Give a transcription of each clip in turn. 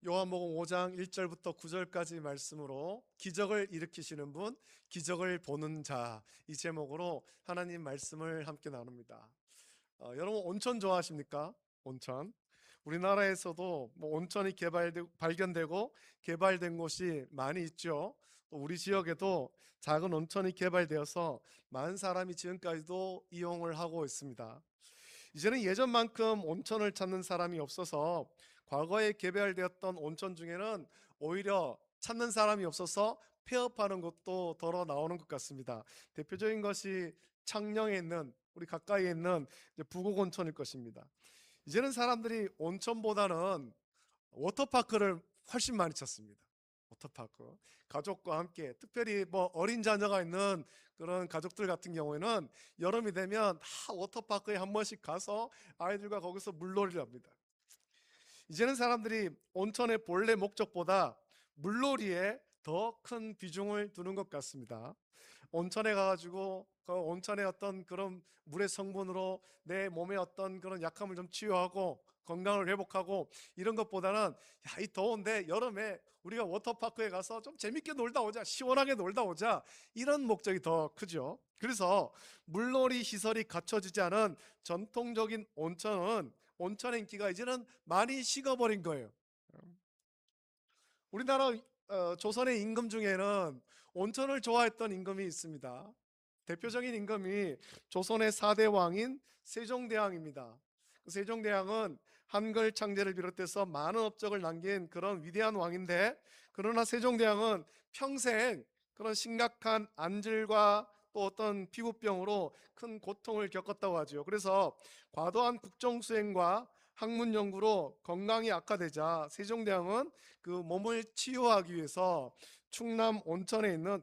요한복음 5장 1절부터 9절까지 말씀으로 기적을 일으키시는 분, 기적을 보는 자, 이 제목으로 하나님 말씀을 함께 나눕니다. 여러분 온천 좋아하십니까? 온천. 우리나라에서도 온천이 발견되고 개발된 곳이 많이 있죠. 또 우리 지역에도 작은 온천이 개발되어서 많은 사람이 지금까지도 이용을 하고 있습니다. 이제는 예전만큼 온천을 찾는 사람이 없어서 과거에 개발되었던 온천 중에는 오히려 찾는 사람이 없어서 폐업하는 것도 덜어 나오는 것 같습니다. 대표적인 것이 창녕에 있는 우리 가까이에 있는 부곡 온천일 것입니다. 이제는 사람들이 온천보다는 워터파크를 훨씬 많이 찾습니다. 워터파크. 가족과 함께, 특별히 어린 자녀가 있는 그런 가족들 같은 경우에는 여름이 되면 다 워터파크에 한 번씩 가서 아이들과 거기서 물놀이를 합니다. 이제는 사람들이 온천의 본래 목적보다 물놀이에 더 큰 비중을 두는 것 같습니다. 온천에 가가지고 그 온천의 어떤 그런 물의 성분으로 내 몸의 어떤 그런 약함을 좀 치유하고 건강을 회복하고 이런 것보다는 이 더운데 여름에 우리가 워터파크에 가서 좀 재밌게 놀다 오자, 시원하게 놀다 오자, 이런 목적이 더 크죠. 그래서 물놀이 시설이 갖춰지지 않은 전통적인 온천의 인기가 이제는 많이 식어버린 거예요. 우리나라 조선의 임금 중에는 온천을 좋아했던 임금이 있습니다. 대표적인 임금이 조선의 4대 왕인 세종대왕입니다. 그 세종대왕은 한글 창제를 비롯해서 많은 업적을 남긴 그런 위대한 왕인데, 그러나 세종대왕은 평생 그런 심각한 안질과 또 어떤 피부병으로 큰 고통을 겪었다고 하죠. 그래서 과도한 국정수행과 학문 연구로 건강이 악화되자 세종대왕은 그 몸을 치유하기 위해서 충남 온천에 있는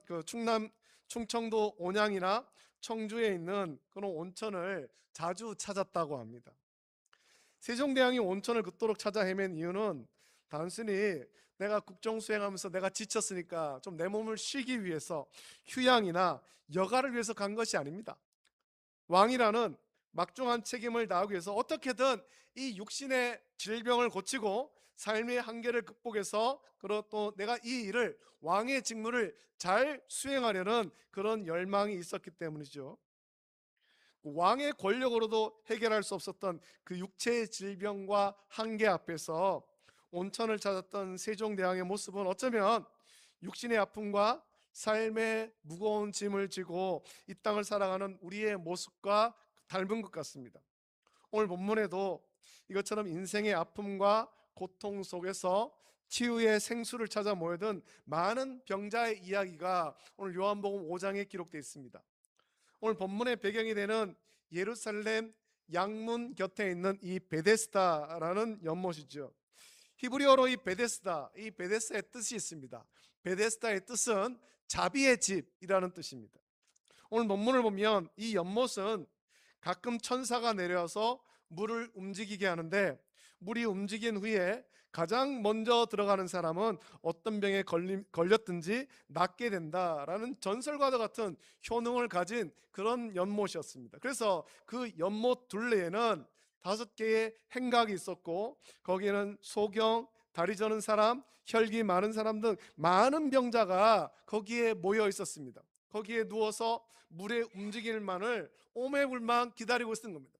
충청도 온양이나 청주에 있는 그런 온천을 자주 찾았다고 합니다. 세종대왕이 온천을 그토록 찾아 헤맨 이유는 단순히 내가 국정수행하면서 내가 지쳤으니까 좀 내 몸을 쉬기 위해서 휴양이나 여가를 위해서 간 것이 아닙니다. 왕이라는 막중한 책임을 다하기 위해서 어떻게든 이 육신의 질병을 고치고 삶의 한계를 극복해서 그리고 또 내가 이 일을, 왕의 직무를 잘 수행하려는 그런 열망이 있었기 때문이죠. 왕의 권력으로도 해결할 수 없었던 그 육체의 질병과 한계 앞에서 온천을 찾았던 세종대왕의 모습은 어쩌면 육신의 아픔과 삶의 무거운 짐을 지고 이 땅을 살아가는 우리의 모습과 닮은 것 같습니다. 오늘 본문에도 이것처럼 인생의 아픔과 고통 속에서 치유의 생수를 찾아 모여든 많은 병자의 이야기가 오늘 요한복음 5장에 기록되어 있습니다. 오늘 본문의 배경이 되는 예루살렘 양문 곁에 있는 이 베데스다라는 연못이죠. 히브리어로 이 베데스다의 뜻이 있습니다. 베데스다의 뜻은 자비의 집이라는 뜻입니다. 오늘 본문을 보면 이 연못은 가끔 천사가 내려와서 물을 움직이게 하는데, 물이 움직인 후에 가장 먼저 들어가는 사람은 어떤 병에 걸렸든지 낫게 된다라는 전설과도 같은 효능을 가진 그런 연못이었습니다. 그래서 그 연못 둘레에는 5개의 행각이 있었고, 거기에는 소경, 다리 저는 사람, 혈기 많은 사람 등 많은 병자가 거기에 모여 있었습니다. 거기에 누워서 물의 움직임만을 오매불망 기다리고 있는 겁니다.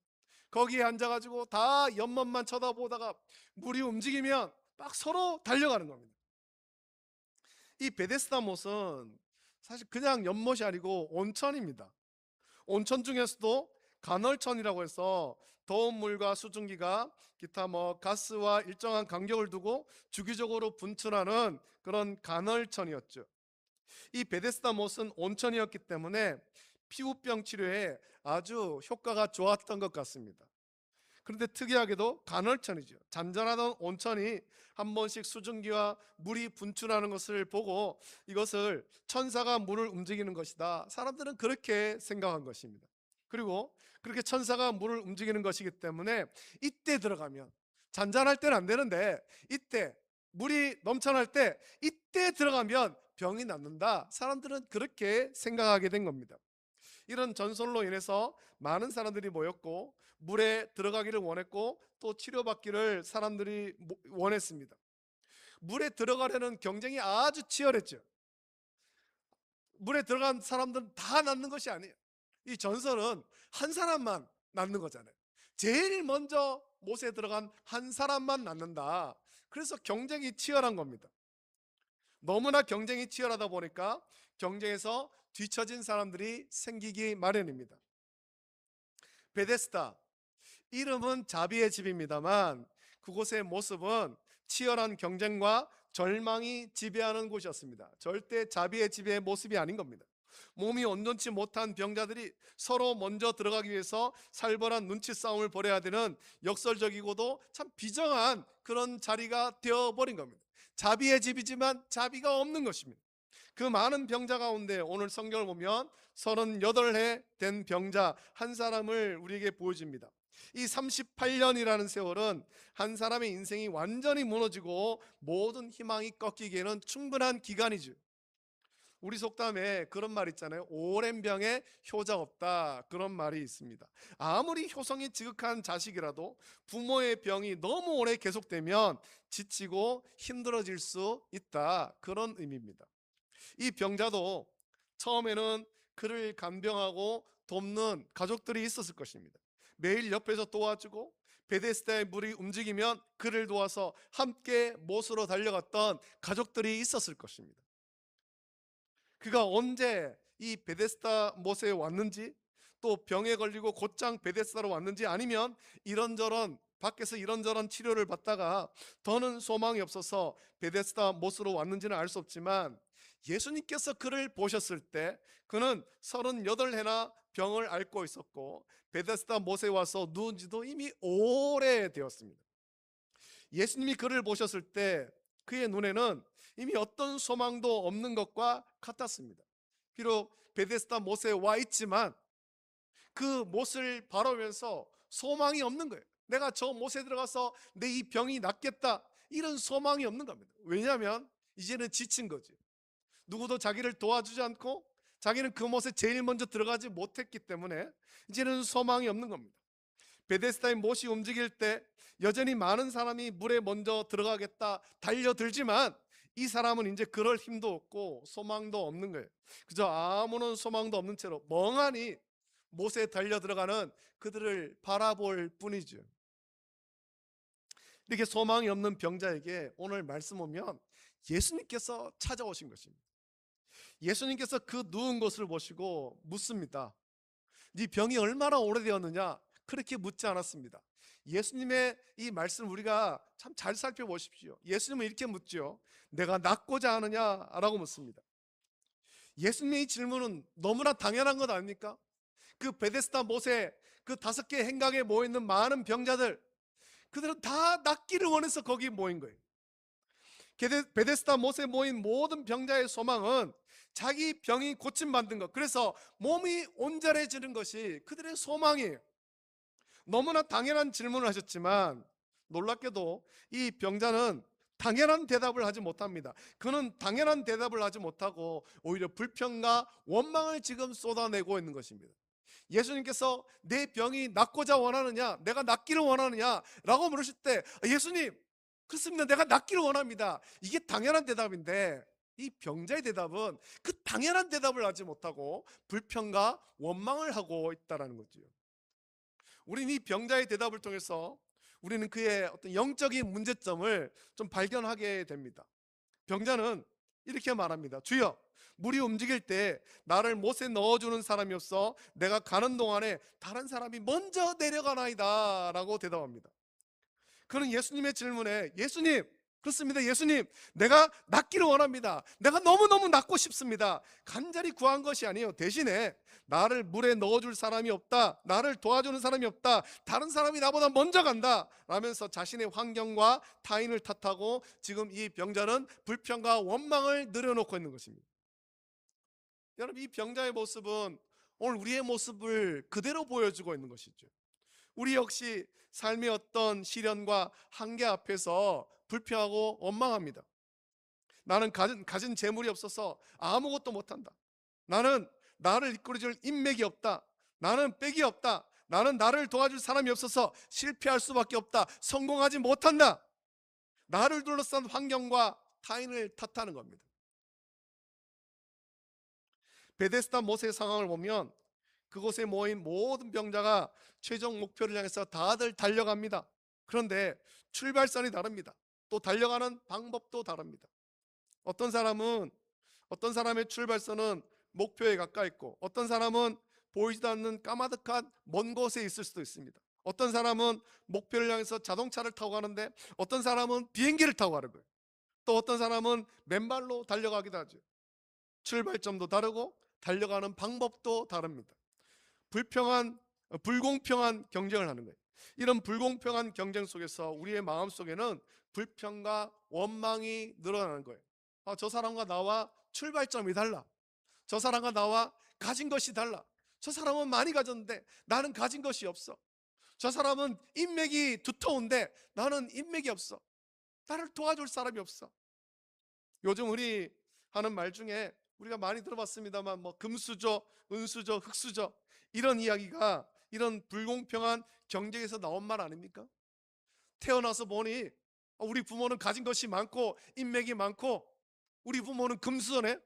거기에 앉아가지고 다 연못만 쳐다보다가 물이 움직이면 막 서로 달려가는 겁니다. 이 베데스다 못은 사실 그냥 연못이 아니고 온천입니다. 온천 중에서도 간헐천이라고 해서 더운 물과 수증기가 기타 가스와 일정한 간격을 두고 주기적으로 분출하는 그런 간헐천이었죠. 이 베데스다 못은 온천이었기 때문에 피부병 치료에 아주 효과가 좋았던 것 같습니다. 그런데 특이하게도 간헐천이죠. 잔잔하던 온천이 한 번씩 수증기와 물이 분출하는 것을 보고 이것을 천사가 물을 움직이는 것이다, 사람들은 그렇게 생각한 것입니다. 그리고 그렇게 천사가 물을 움직이는 것이기 때문에 이때 들어가면, 잔잔할 때는 안 되는데 이때 물이 넘쳐날 때 이때 들어가면 병이 낫는다, 사람들은 그렇게 생각하게 된 겁니다. 이런 전설로 인해서 많은 사람들이 모였고 물에 들어가기를 원했고 또 치료받기를 사람들이 원했습니다. 물에 들어가려는 경쟁이 아주 치열했죠. 물에 들어간 사람들은 다 낫는 것이 아니에요. 이 전설은 한 사람만 낫는 거잖아요. 제일 먼저 못에 들어간 한 사람만 낫는다. 그래서 경쟁이 치열한 겁니다. 너무나 경쟁이 치열하다 보니까 경쟁에서 뒤처진 사람들이 생기기 마련입니다. 베데스다, 이름은 자비의 집입니다만 그곳의 모습은 치열한 경쟁과 절망이 지배하는 곳이었습니다. 절대 자비의 집의 모습이 아닌 겁니다. 몸이 온전치 못한 병자들이 서로 먼저 들어가기 위해서 살벌한 눈치 싸움을 벌여야 되는 역설적이고도 참 비정한 그런 자리가 되어버린 겁니다. 자비의 집이지만 자비가 없는 것입니다. 그 많은 병자 가운데 오늘 성경을 보면 38해 된 병자 한 사람을 우리에게 보여줍니다. 이 38년이라는 세월은 한 사람의 인생이 완전히 무너지고 모든 희망이 꺾이기에는 충분한 기간이죠. 우리 속담에 그런 말 있잖아요. 오랜 병에 효자 없다, 그런 말이 있습니다. 아무리 효성이 지극한 자식이라도 부모의 병이 너무 오래 계속되면 지치고 힘들어질 수 있다, 그런 의미입니다. 이 병자도 처음에는 그를 간병하고 돕는 가족들이 있었을 것입니다. 매일 옆에서 도와주고 베데스다의 물이 움직이면 그를 도와서 함께 못으로 달려갔던 가족들이 있었을 것입니다. 그가 언제 이 베데스다 못에 왔는지, 또 병에 걸리고 곧장 베데스다로 왔는지, 아니면 이런저런 밖에서 이런저런 치료를 받다가 더는 소망이 없어서 베데스다 못으로 왔는지는 알 수 없지만 예수님께서 그를 보셨을 때 그는 38해나 병을 앓고 있었고 베데스다 못에 와서 누운 지도 이미 오래되었습니다. 예수님이 그를 보셨을 때 그의 눈에는 이미 어떤 소망도 없는 것과 같았습니다. 비록 베데스다 못에 와 있지만 그 못을 바라보면서 소망이 없는 거예요. 내가 저 못에 들어가서 내 이 병이 낫겠다, 이런 소망이 없는 겁니다. 왜냐하면 이제는 지친 거지. 누구도 자기를 도와주지 않고 자기는 그 못에 제일 먼저 들어가지 못했기 때문에 이제는 소망이 없는 겁니다. 베데스다의 못이 움직일 때 여전히 많은 사람이 물에 먼저 들어가겠다 달려들지만 이 사람은 이제 그럴 힘도 없고 소망도 없는 거예요. 그저 아무런 소망도 없는 채로 멍하니 못에 달려 들어가는 그들을 바라볼 뿐이죠. 이렇게 소망이 없는 병자에게 오늘 말씀 보면 예수님께서 찾아오신 것입니다. 예수님께서 그 누운 것을 보시고 묻습니다. 네 병이 얼마나 오래되었느냐? 그렇게 묻지 않았습니다. 예수님의 이 말씀 우리가 참 잘 살펴보십시오. 예수님은 이렇게 묻죠. 내가 낫고자 하느냐라고 묻습니다. 예수님의 이 질문은 너무나 당연한 것 아닙니까? 그 베데스다 못에 그 5개 행각에 모여있는 많은 병자들, 그들은 다 낫기를 원해서 거기 모인 거예요. 베데스다 못에 모인 모든 병자의 소망은 자기 병이 고침받는 것, 그래서 몸이 온전해지는 것이 그들의 소망이에요. 너무나 당연한 질문을 하셨지만 놀랍게도 이 병자는 당연한 대답을 하지 못합니다. 그는 당연한 대답을 하지 못하고 오히려 불평과 원망을 지금 쏟아내고 있는 것입니다. 예수님께서 내 병이 낫고자 원하느냐, 내가 낫기를 원하느냐 라고 물으실 때 예수님, 그렇습니다, 내가 낫기를 원합니다, 이게 당연한 대답인데 이 병자의 대답은 그 당연한 대답을 하지 못하고 불평과 원망을 하고 있다는 거죠. 우리는 이 병자의 대답을 통해서 우리는 그의 어떤 영적인 문제점을 좀 발견하게 됩니다. 병자는 이렇게 말합니다. 주여, 물이 움직일 때 나를 못에 넣어주는 사람이 없어 내가 가는 동안에 다른 사람이 먼저 내려가나이다 라고 대답합니다. 그는 예수님의 질문에 예수님, 그렇습니다, 예수님, 내가 낫기를 원합니다, 내가 너무너무 낫고 싶습니다, 간절히 구한 것이 아니에요. 대신에 나를 물에 넣어줄 사람이 없다, 나를 도와주는 사람이 없다, 다른 사람이 나보다 먼저 간다 라면서 자신의 환경과 타인을 탓하고 지금 이 병자는 불평과 원망을 늘여놓고 있는 것입니다. 여러분, 이 병자의 모습은 오늘 우리의 모습을 그대로 보여주고 있는 것이죠. 우리 역시 삶의 어떤 시련과 한계 앞에서 불평하고 원망합니다. 나는 가진 재물이 없어서 아무것도 못한다, 나는 나를 이끌어줄 인맥이 없다, 나는 빽이 없다, 나는 나를 도와줄 사람이 없어서 실패할 수밖에 없다, 성공하지 못한다. 나를 둘러싼 환경과 타인을 탓하는 겁니다. 베데스다 못의 상황을 보면 그곳에 모인 모든 병자가 최종 목표를 향해서 다들 달려갑니다. 그런데 출발선이 다릅니다. 또 달려가는 방법도 다릅니다. 어떤 사람은 어떤 사람의 출발선은 목표에 가까이 있고, 어떤 사람은 보이지도 않는 까마득한 먼 곳에 있을 수도 있습니다. 어떤 사람은 목표를 향해서 자동차를 타고 가는데, 어떤 사람은 비행기를 타고 가는 거예요. 또 어떤 사람은 맨발로 달려가기도 하죠. 출발점도 다르고 달려가는 방법도 다릅니다. 불공평한 경쟁을 하는 거예요. 이런 불공평한 경쟁 속에서 우리의 마음 속에는 불평과 원망이 늘어나는 거예요. 저 사람과 나와 출발점이 달라. 저 사람과 나와 가진 것이 달라. 저 사람은 많이 가졌는데 나는 가진 것이 없어. 저 사람은 인맥이 두터운데 나는 인맥이 없어. 나를 도와줄 사람이 없어. 요즘 우리 하는 말 중에 우리가 많이 들어봤습니다만, 뭐 금수저, 은수저, 흙수저, 이런 이야기가 이런 불공평한 경쟁에서 나온 말 아닙니까? 태어나서 보니 우리 부모는 가진 것이 많고 인맥이 많고, 우리 부모는 금수저네.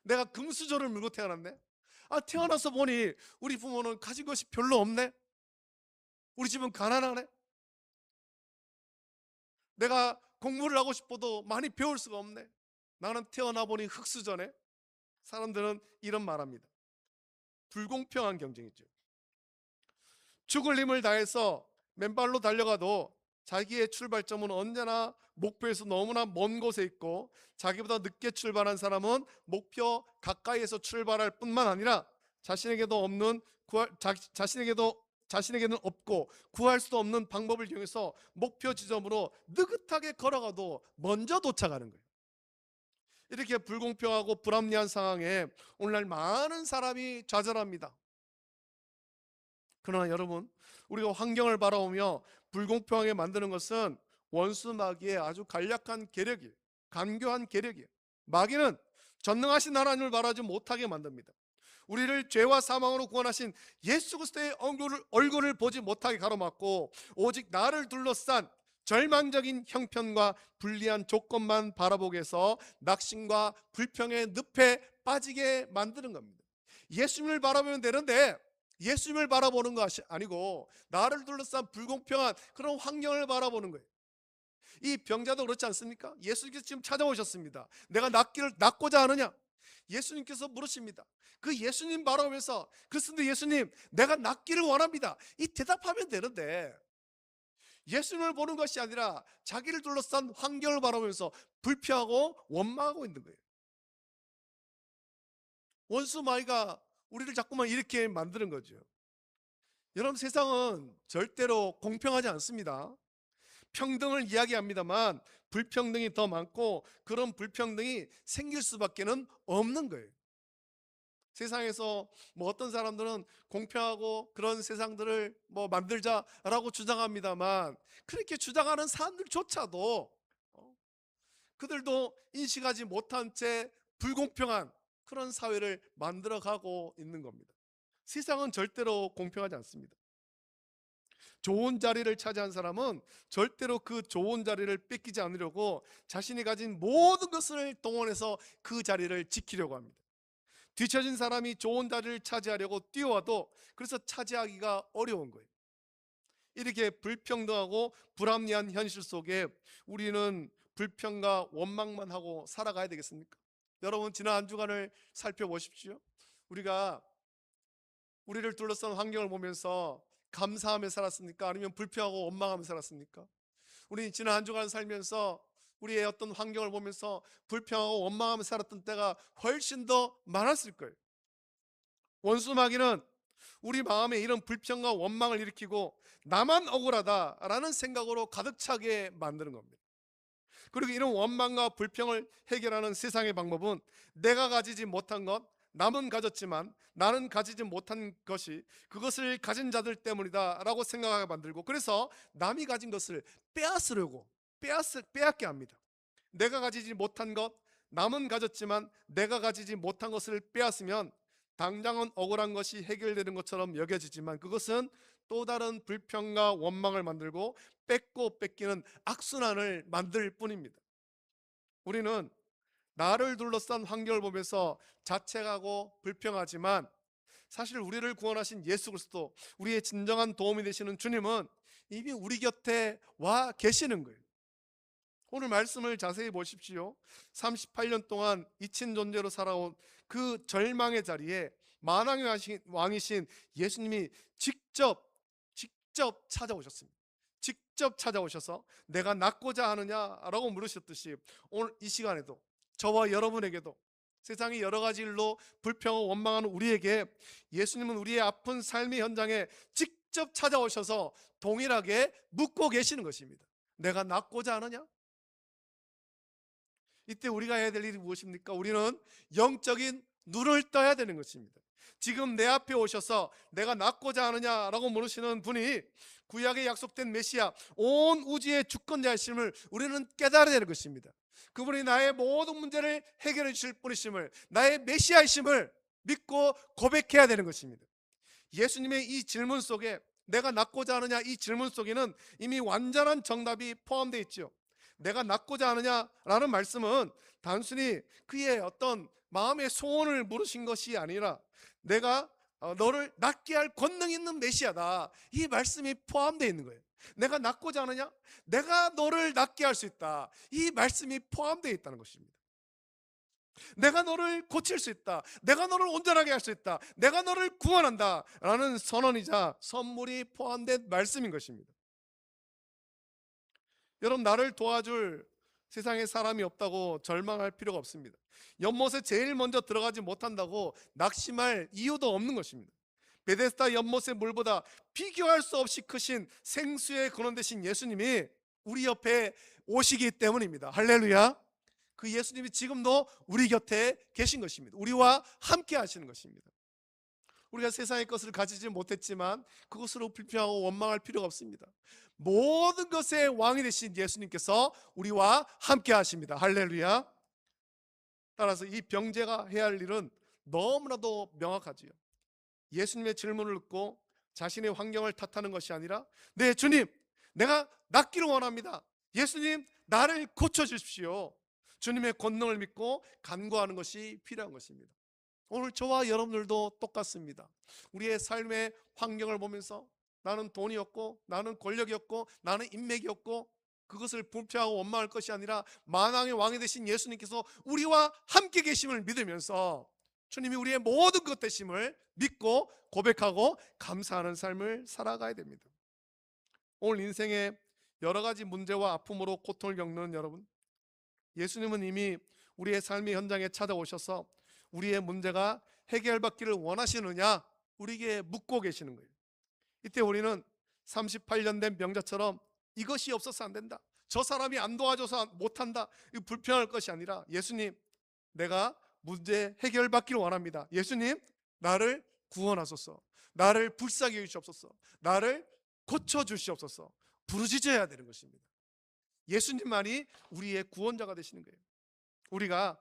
내가 금수저를 물고 태어났네. 태어나서 보니 우리 부모는 가진 것이 별로 없네. 우리 집은 가난하네. 내가 공부를 하고 싶어도 많이 배울 수가 없네. 나는 태어나 보니 흙수저네. 사람들은 이런 말합니다. 불공평한 경쟁이죠. 죽을 힘을 다해서 맨발로 달려가도 자기의 출발점은 언제나 목표에서 너무나 먼 곳에 있고, 자기보다 늦게 출발한 사람은 목표 가까이에서 출발할 뿐만 아니라 자신에게도 없는 자신에게는 없고 구할 수도 없는 방법을 이용해서 목표 지점으로 느긋하게 걸어가도 먼저 도착하는 거예요. 이렇게 불공평하고 불합리한 상황에 오늘날 많은 사람이 좌절합니다. 그러나 여러분, 우리가 환경을 바라보며 불공평하게 만드는 것은 원수 마귀의 아주 간략한 계략이에요. 간교한 계략이에요. 마귀는 전능하신 하나님을 바라지 못하게 만듭니다. 우리를 죄와 사망으로 구원하신 예수 그리스도의 얼굴을 보지 못하게 가로막고, 오직 나를 둘러싼 절망적인 형편과 불리한 조건만 바라보게 해서 낙심과 불평의 늪에 빠지게 만드는 겁니다. 예수님을 바라보면 되는데, 예수님을 바라보는 것이 아니고 나를 둘러싼 불공평한 그런 환경을 바라보는 거예요. 이 병자도 그렇지 않습니까? 예수님께서 지금 찾아오셨습니다. 내가 낫고자 하느냐? 예수님께서 물으십니다. 그 예수님 바라보면서, 그렇습니다 예수님, 내가 낫기를 원합니다, 이 대답하면 되는데, 예수님을 보는 것이 아니라 자기를 둘러싼 환경을 바라보면서 불평하고 원망하고 있는 거예요. 원수 마귀가 우리를 자꾸만 이렇게 만드는 거죠. 여러분, 세상은 절대로 공평하지 않습니다. 평등을 이야기합니다만 불평등이 더 많고, 그런 불평등이 생길 수밖에 없는 거예요. 세상에서 어떤 사람들은 공평하고 그런 세상들을 만들자라고 주장합니다만, 그렇게 주장하는 사람들조차도 그들도 인식하지 못한 채 불공평한 그런 사회를 만들어가고 있는 겁니다. 세상은 절대로 공평하지 않습니다. 좋은 자리를 차지한 사람은 절대로 그 좋은 자리를 뺏기지 않으려고 자신이 가진 모든 것을 동원해서 그 자리를 지키려고 합니다. 뒤처진 사람이 좋은 자리를 차지하려고 뛰어와도 그래서 차지하기가 어려운 거예요. 이렇게 불평등하고 불합리한 현실 속에 우리는 불평과 원망만 하고 살아가야 되겠습니까? 여러분, 지난 한 주간을 살펴보십시오. 우리가 우리를 둘러싼 환경을 보면서 감사하며 살았습니까? 아니면 불평하고 원망하며 살았습니까? 우리 지난 한 주간 살면서 우리의 어떤 환경을 보면서 불평하고 원망하며 살았던 때가 훨씬 더 많았을 거예요. 원수 마귀는 우리 마음에 이런 불평과 원망을 일으키고 나만 억울하다라는 생각으로 가득 차게 만드는 겁니다. 그리고 이런 원망과 불평을 해결하는 세상의 방법은 내가 가지지 못한 것, 남은 가졌지만 나는 가지지 못한 것이 그것을 가진 자들 때문이다 라고 생각하게 만들고, 그래서 남이 가진 것을 빼앗게 합니다. 내가 가지지 못한 것, 남은 가졌지만 내가 가지지 못한 것을 빼앗으면 당장은 억울한 것이 해결되는 것처럼 여겨지지만 그것은 또 다른 불평과 원망을 만들고 뺏고 뺏기는 악순환을 만들 뿐입니다. 우리는 나를 둘러싼 환경을 보면서 자책하고 불평하지만 사실 우리를 구원하신 예수 그리스도, 우리의 진정한 도움이 되시는 주님은 이미 우리 곁에 와 계시는 거예요. 오늘 말씀을 자세히 보십시오. 38년 동안 잊힌 존재로 살아온 그 절망의 자리에 만왕의 왕이신 예수님이 직접 찾아오셨습니다. 직접 찾아오셔서 내가 낫고자 하느냐라고 물으셨듯이 오늘 이 시간에도 저와 여러분에게도 세상이 여러 가지 일로 불평하고 원망하는 우리에게 예수님은 우리의 아픈 삶의 현장에 직접 찾아오셔서 동일하게 묻고 계시는 것입니다. 내가 낫고자 하느냐? 이때 우리가 해야 될 일이 무엇입니까? 우리는 영적인 눈을 떠야 되는 것입니다. 지금 내 앞에 오셔서 내가 낫고자 하느냐라고 물으시는 분이 구약에 약속된 메시아, 온 우주의 주권자이심을 우리는 깨달아야 되는 것입니다. 그분이 나의 모든 문제를 해결해 주실 분이심을, 나의 메시아이심을 믿고 고백해야 되는 것입니다. 예수님의 이 질문 속에, 내가 낫고자 하느냐, 이 질문 속에는 이미 완전한 정답이 포함되어 있죠. 내가 낫고자 하느냐라는 말씀은 단순히 그의 어떤 마음의 소원을 물으신 것이 아니라 내가 너를 낫게 할 권능 있는 메시아다, 이 말씀이 포함되어 있는 거예요. 내가 낫고자 하느냐? 내가 너를 낫게 할 수 있다, 이 말씀이 포함되어 있다는 것입니다. 내가 너를 고칠 수 있다, 내가 너를 온전하게 할 수 있다, 내가 너를 구원한다 라는 선언이자 선물이 포함된 말씀인 것입니다. 여러분, 나를 도와줄 세상에 사람이 없다고 절망할 필요가 없습니다. 연못에 제일 먼저 들어가지 못한다고 낙심할 이유도 없는 것입니다. 베데스다 연못의 물보다 비교할 수 없이 크신 생수의 근원 되신 예수님이 우리 옆에 오시기 때문입니다. 할렐루야. 그 예수님이 지금도 우리 곁에 계신 것입니다. 우리와 함께 하시는 것입니다. 우리가 세상의 것을 가지지 못했지만 그것으로 불평하고 원망할 필요가 없습니다. 모든 것의 왕이 되신 예수님께서 우리와 함께 하십니다. 할렐루야. 따라서 이 병제가 해야 할 일은 너무나도 명확하지요. 예수님의 질문을 듣고 자신의 환경을 탓하는 것이 아니라, 네 주님, 내가 낫기를 원합니다. 예수님, 나를 고쳐주십시오. 주님의 권능을 믿고 간구하는 것이 필요한 것입니다. 오늘 저와 여러분들도 똑같습니다. 우리의 삶의 환경을 보면서 나는 돈이 없고, 나는 권력이 없고, 나는 인맥이 없고, 그것을 불평하고 원망할 것이 아니라 만왕의 왕이 되신 예수님께서 우리와 함께 계심을 믿으면서 주님이 우리의 모든 것 되심을 믿고 고백하고 감사하는 삶을 살아가야 됩니다. 오늘 인생의 여러 가지 문제와 아픔으로 고통을 겪는 여러분, 예수님은 이미 우리의 삶의 현장에 찾아오셔서 우리의 문제가 해결받기를 원하시느냐 우리에게 묻고 계시는 거예요. 이때 우리는 38년 된 병자처럼 이것이 없어서 안 된다, 저 사람이 안 도와줘서 못한다, 불평할 것이 아니라, 예수님, 내가 문제 해결받기를 원합니다. 예수님, 나를 구원하소서, 나를 불쌍히 여기시옵소서, 나를 고쳐주시옵소서 부르짖어야 되는 것입니다. 예수님만이 우리의 구원자가 되시는 거예요. 우리가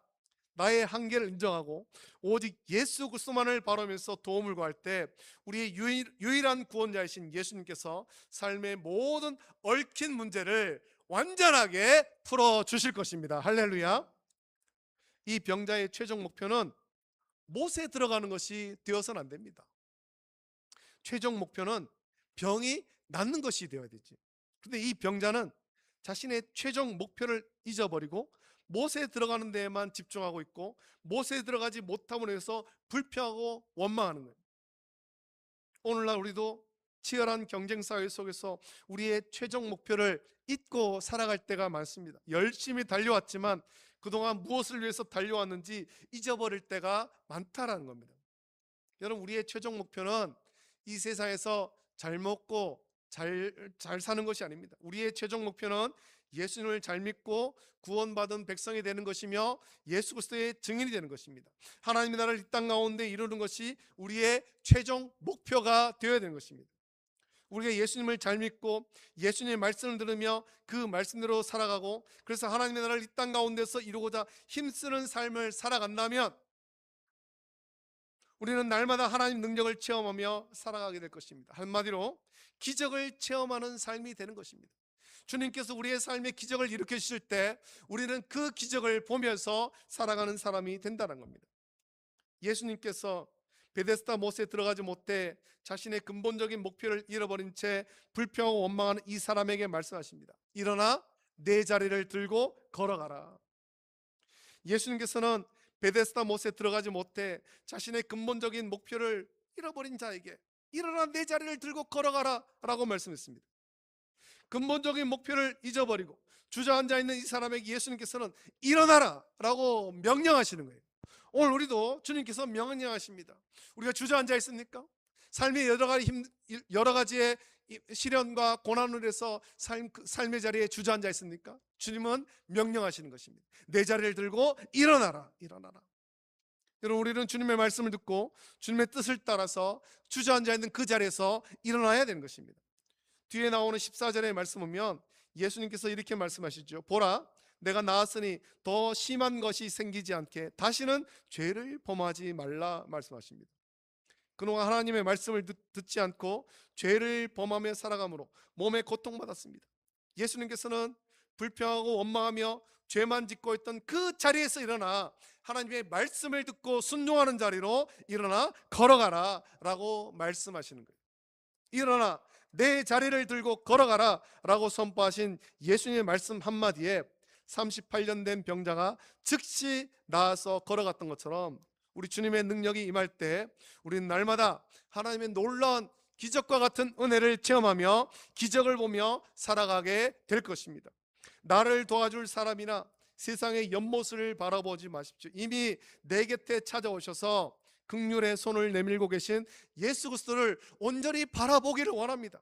나의 한계를 인정하고 오직 예수 그리스도만을 바라면서 도움을 구할 때 우리의 유일한 구원자이신 예수님께서 삶의 모든 얽힌 문제를 완전하게 풀어주실 것입니다. 할렐루야. 이 병자의 최종 목표는 못에 들어가는 것이 되어서는 안 됩니다. 최종 목표는 병이 낫는 것이 되어야 되지. 그런데 이 병자는 자신의 최종 목표를 잊어버리고 못에 들어가는 데에만 집중하고 있고, 못에 들어가지 못함으로 해서 불평하고 원망하는 거예요. 오늘날 우리도 치열한 경쟁 사회 속에서 우리의 최종 목표를 잊고 살아갈 때가 많습니다. 열심히 달려왔지만 그동안 무엇을 위해서 달려왔는지 잊어버릴 때가 많다라는 겁니다. 여러분, 우리의 최종 목표는 이 세상에서 잘 먹고 잘 사는 것이 아닙니다. 우리의 최종 목표는 예수님을 잘 믿고 구원받은 백성이 되는 것이며 예수 그리스도의 증인이 되는 것입니다. 하나님의 나라를 이 땅 가운데 이루는 것이 우리의 최종 목표가 되어야 되는 것입니다. 우리가 예수님을 잘 믿고 예수님의 말씀을 들으며 그 말씀대로 살아가고, 그래서 하나님의 나라를 이 땅 가운데서 이루고자 힘쓰는 삶을 살아간다면 우리는 날마다 하나님 능력을 체험하며 살아가게 될 것입니다. 한마디로 기적을 체험하는 삶이 되는 것입니다. 주님께서 우리의 삶에 기적을 일으켜 주실 때 우리는 그 기적을 보면서 살아가는 사람이 된다는 겁니다. 예수님께서 베데스다 못에 들어가지 못해 자신의 근본적인 목표를 잃어버린 채 불평하고 원망하는 이 사람에게 말씀하십니다. 일어나 내 자리를 들고 걸어가라. 예수님께서는 베데스다 못에 들어가지 못해 자신의 근본적인 목표를 잃어버린 자에게 일어나 내 자리를 들고 걸어가라 라고 말씀했습니다. 근본적인 목표를 잊어버리고 주저앉아 있는 이 사람에게 예수님께서는 일어나라 라고 명령하시는 거예요. 오늘 우리도 주님께서 명령하십니다. 우리가 주저앉아 있습니까? 삶의 여러 가지의 시련과 고난을 해서 삶의 자리에 주저앉아 있습니까? 주님은 명령하시는 것입니다. 내 자리를 들고 일어나라, 일어나라. 여러분, 우리는 주님의 말씀을 듣고 주님의 뜻을 따라서 주저앉아 있는 그 자리에서 일어나야 되는 것입니다. 뒤에 나오는 14절의 말씀 보면 예수님께서 이렇게 말씀하시죠. 보라, 내가 나았으니 더 심한 것이 생기지 않게 다시는 죄를 범하지 말라 말씀하십니다. 그동안 하나님의 말씀을 듣지 않고 죄를 범하며 살아감으로 몸에 고통받았습니다. 예수님께서는 불평하고 원망하며 죄만 짓고 있던 그 자리에서 일어나 하나님의 말씀을 듣고 순종하는 자리로 일어나 걸어가라 라고 말씀하시는 거예요. 일어나 내 자리를 들고 걸어가라 라고 선포하신 예수님의 말씀 한마디에 38년 된 병자가 즉시 나아서 걸어갔던 것처럼 우리 주님의 능력이 임할 때 우리는 날마다 하나님의 놀라운 기적과 같은 은혜를 체험하며 기적을 보며 살아가게 될 것입니다. 나를 도와줄 사람이나 세상의 연못을 바라보지 마십시오. 이미 내 곁에 찾아오셔서 긍휼의 손을 내밀고 계신 예수 그리스도를 온전히 바라보기를 원합니다.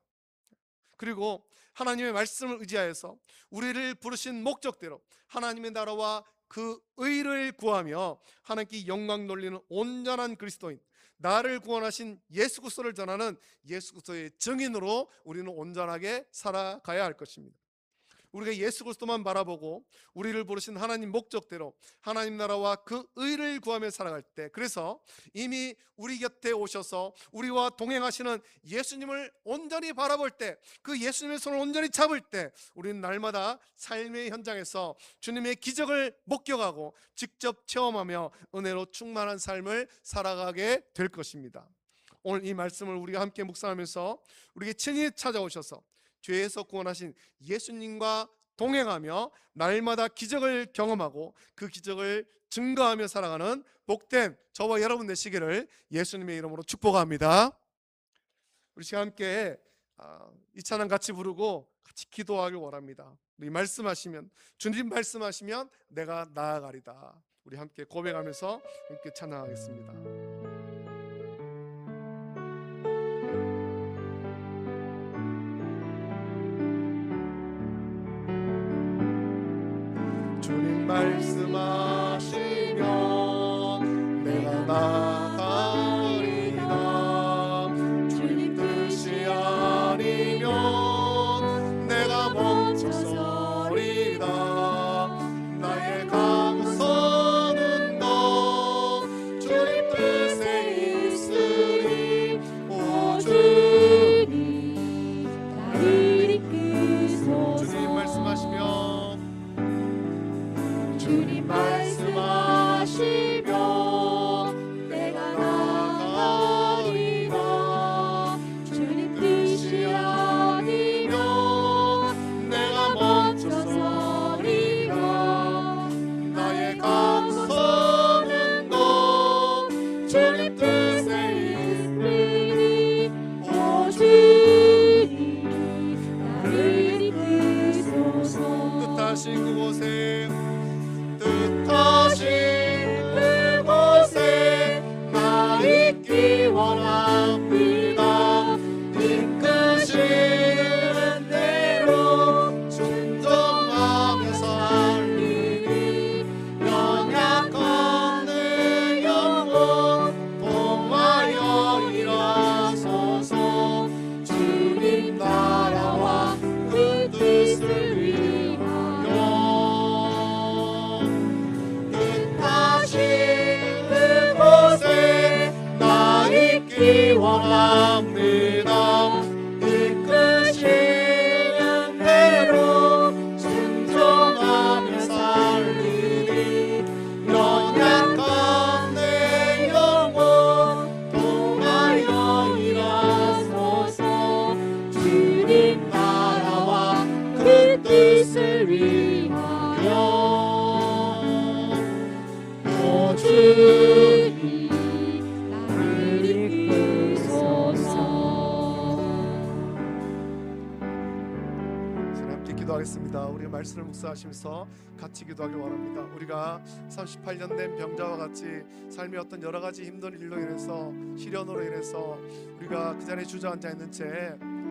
그리고 하나님의 말씀을 의지하여서 우리를 부르신 목적대로 하나님의 나라와 그 의를 구하며 하나님께 영광 돌리는 온전한 그리스도인, 나를 구원하신 예수 그리스도를 전하는 예수 그리스도의 증인으로 우리는 온전하게 살아가야 할 것입니다. 우리가 예수 그리스도만 바라보고 우리를 부르신 하나님 목적대로 하나님 나라와 그 의를 구하며 살아갈 때, 그래서 이미 우리 곁에 오셔서 우리와 동행하시는 예수님을 온전히 바라볼 때, 그 예수님의 손을 온전히 잡을 때 우리는 날마다 삶의 현장에서 주님의 기적을 목격하고 직접 체험하며 은혜로 충만한 삶을 살아가게 될 것입니다. 오늘 이 말씀을 우리가 함께 묵상하면서 우리에게 친히 찾아오셔서 죄에서 구원하신 예수님과 동행하며 날마다 기적을 경험하고 그 기적을 증거하며 살아가는 복된 저와 여러분 되시기를 예수님의 이름으로 축복합니다. 우리 시간 함께 이 찬양 같이 부르고 같이 기도하길 원합니다. 우리 말씀하시면, 주님 말씀하시면 내가 나아가리다. 우리 함께 고백하면서 함께 찬양하겠습니다. 주님 말씀하시면 내가 나가리다. 주님 뜻이 아니면 내가 멈춰서리다. 나의 강선은 너 주님 뜻에 있으리. 오 주님 나를 이끄소서. 주님 말씀하시면 주님 말씀 기도하겠습니다. 우리가 말씀을 묵상하시면서 같이 기도하길 원합니다. 우리가 38년 된 병자와 같이 삶의 어떤 여러 가지 힘든 일로 인해서, 시련으로 인해서 우리가 그 자리에 주저앉아 있는 채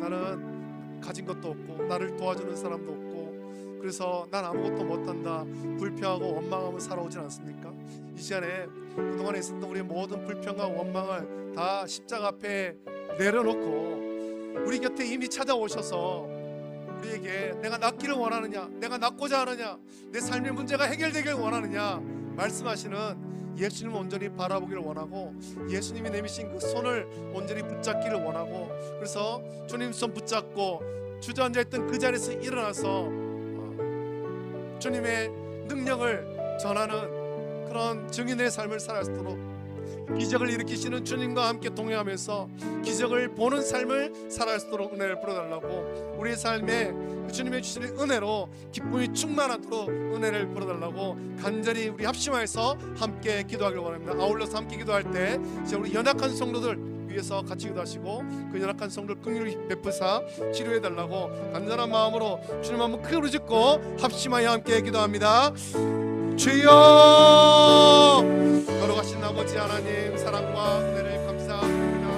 나는 가진 것도 없고 나를 도와주는 사람도 없고 그래서 난 아무것도 못한다, 불평하고 원망하며 살아오진 않습니까? 이 시간에 그동안에 있었던 우리의 모든 불평과 원망을 다 십자가 앞에 내려놓고 우리 곁에 이미 찾아오셔서 우리에게 내가 낫기를 원하느냐, 내가 낫고자 하느냐, 내 삶의 문제가 해결되길 원하느냐 말씀하시는 예수님을 온전히 바라보기를 원하고, 예수님이 내미신 그 손을 온전히 붙잡기를 원하고, 그래서 주님 손 붙잡고 주저앉아 있던 그 자리에서 일어나서 주님의 능력을 전하는 그런 증인의 삶을 살아갈 수 있도록, 기적을 일으키시는 주님과 함께 동행하면서 기적을 보는 삶을 살아갈 수 있도록 은혜를 부어달라고, 우리의 삶에 주님의 주시는 은혜로 기쁨이 충만하도록 은혜를 부어달라고 간절히 우리 합심하여서 함께 기도하기를 원합니다. 아울러서 함께 기도할 때 이제 우리 연약한 성도들 위해서 같이 기도하시고, 그 연약한 성도를 긍휼히 베푸사 치료해달라고 간절한 마음으로 주님 한번 크게 부르짖고 합심하여 함께 기도합니다. 주여, 걸어가신 아버지 하나님, 사랑과 은혜를 감사합니다.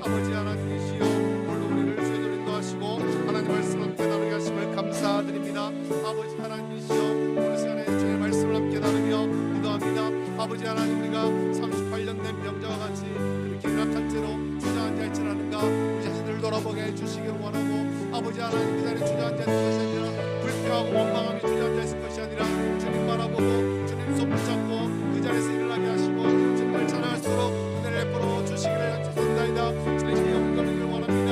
아버지 하나님이시여, 오늘도 우리를 주의로 인도하시고 하나님 말씀 함께 나누게 하심을 감사드립니다. 아버지 하나님이시여, 오늘 시간에 주의 말씀을 함께 나누며 기도합니다. 아버지 하나님, 우리가 38년 된 병자와 같이 이렇게 연약한 채로 주저앉아 있지 않은가 우리 자신을 돌아보게 해주시기를 원하고, 아버지 하나님, 그 자리에 주저앉아 있는 것이 아니라 불평하고 원망하며 주저앉아 있을 것이 아니라 주님 바라보고 주님 손 붙잡고 그 자리에서 일어나게 하시고 주님을 찬양할수록 은혜를 베풀어 주시기를 약속합니다. 주님의 영광을 원합니다.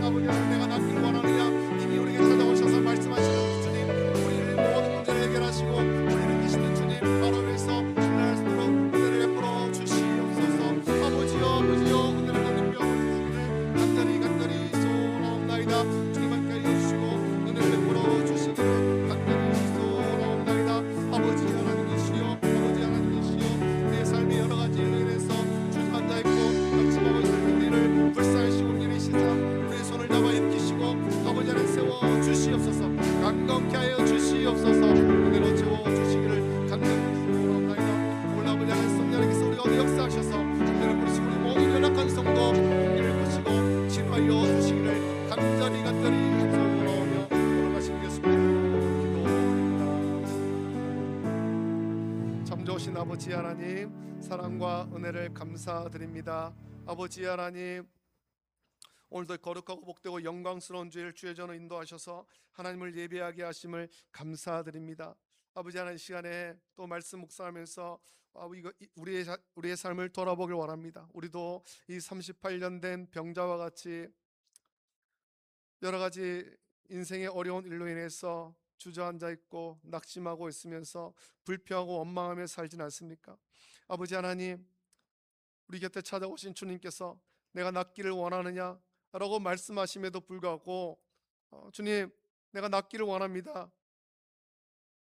아버지 하나님, 내가 낫기를 원하느냐, 이미 우리에게 찾아오셔서 말씀하시는 주님, 우리의 모든 문제를 해결하시고 우리를 계시는 주님 바로 위에서 찬양할수록 은혜를 베풀어 주시옵소서. 아버지여, 은혜를 나누며 주시기를 간절히 소원하옵나이다. 주님 함께 해주시고 은혜를 베풀어 주시기를 간절히 소원하옵나이다. 아버지 하나님이시여, 내 삶의 여러 가지 일로 인해서 주저앉아 있고 낙심하고 있는 일을 불쌍하시고 일으키시사 우리의 손을 잡아 일으키시고 아버지 안에 세워 주시옵소서. 강건케 하여 주시옵소서. 은혜로 채워 주시기를 간절히 소원하옵나이다. 오늘 아버지 안에 성령님께서 우리 어디 역사하셔서 은혜를 부르시고 우리 모든 연약한 성도 은혜를 부시고 치료하여 주시기를 간절히 소원하오며 돌아가신 예수님 기도합니다. 참 좋으신 아버지 하나님, 사랑과 은혜를 감사드립니다. 아버지 하나님, 오늘도 거룩하고 복되고 영광스러운 주일 주의 전을 인도하셔서 하나님을 예배하게 하심을 감사드립니다. 아버지 하나님, 시간에 또 말씀 묵상하면서 우리의 삶을 돌아보길 원합니다. 우리도 이 38년 된 병자와 같이 여러 가지 인생의 어려운 일로 인해서 주저앉아 있고 낙심하고 있으면서 불평하고 원망하며 살진 않습니까? 아버지 하나님, 우리 곁에 찾아오신 주님께서 내가 낫기를 원하느냐 라고 말씀하심에도 불구하고 주님, 내가 낫기를 원합니다.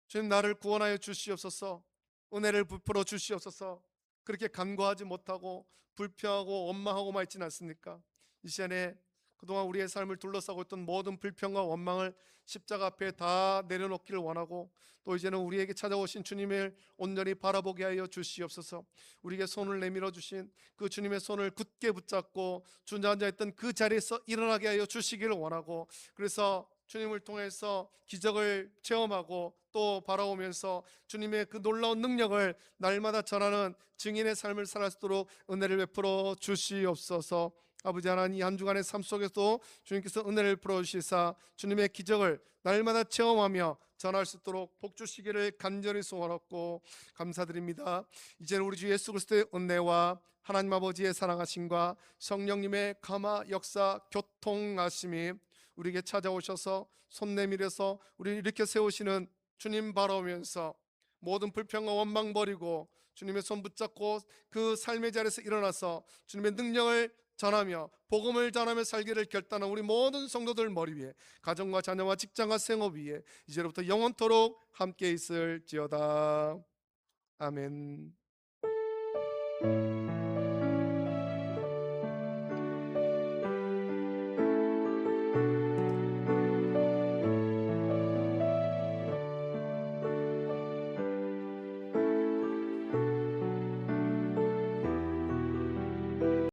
주님, 나를 구원하여 주시옵소서. 은혜를 베풀어 주시옵소서. 그렇게 간구하지 못하고 불평하고 원망하고만 있지는 않습니까? 이 시간에 그동안 우리의 삶을 둘러싸고 있던 모든 불평과 원망을 십자가 앞에 다 내려놓기를 원하고, 또 이제는 우리에게 찾아오신 주님을 온전히 바라보게 하여 주시옵소서. 우리에게 손을 내밀어 주신 그 주님의 손을 굳게 붙잡고 주저앉아 있던 그 자리에서 일어나게 하여 주시기를 원하고, 그래서 주님을 통해서 기적을 체험하고 또 바라보면서 주님의 그 놀라운 능력을 날마다 전하는 증인의 삶을 살아갈 수 있도록 은혜를 베풀어 주시옵소서. 아버지 하나님, 한 주간의 삶 속에서도 주님께서 은혜를 베풀어 주시사 주님의 기적을 날마다 체험하며 전할 수 있도록 복 주시기를 간절히 소원하고 감사드립니다. 이제는 우리 주 예수 그리스도의 은혜와 하나님 아버지의 사랑하심과 성령님의 감화 역사 교통하심이 우리에게 찾아오셔서 손 내밀어서 우리를 이렇게 세우시는 주님 바라보면서 모든 불평과 원망 버리고 주님의 손 붙잡고 그 삶의 자리에서 일어나서 주님의 능력을 전하며 복음을 전하며 살기를 결단한 우리 모든 성도들 머리 위에, 가정과 자녀와 직장과 생업 위에 이제로부터 영원토록 함께 있을지어다. 아멘.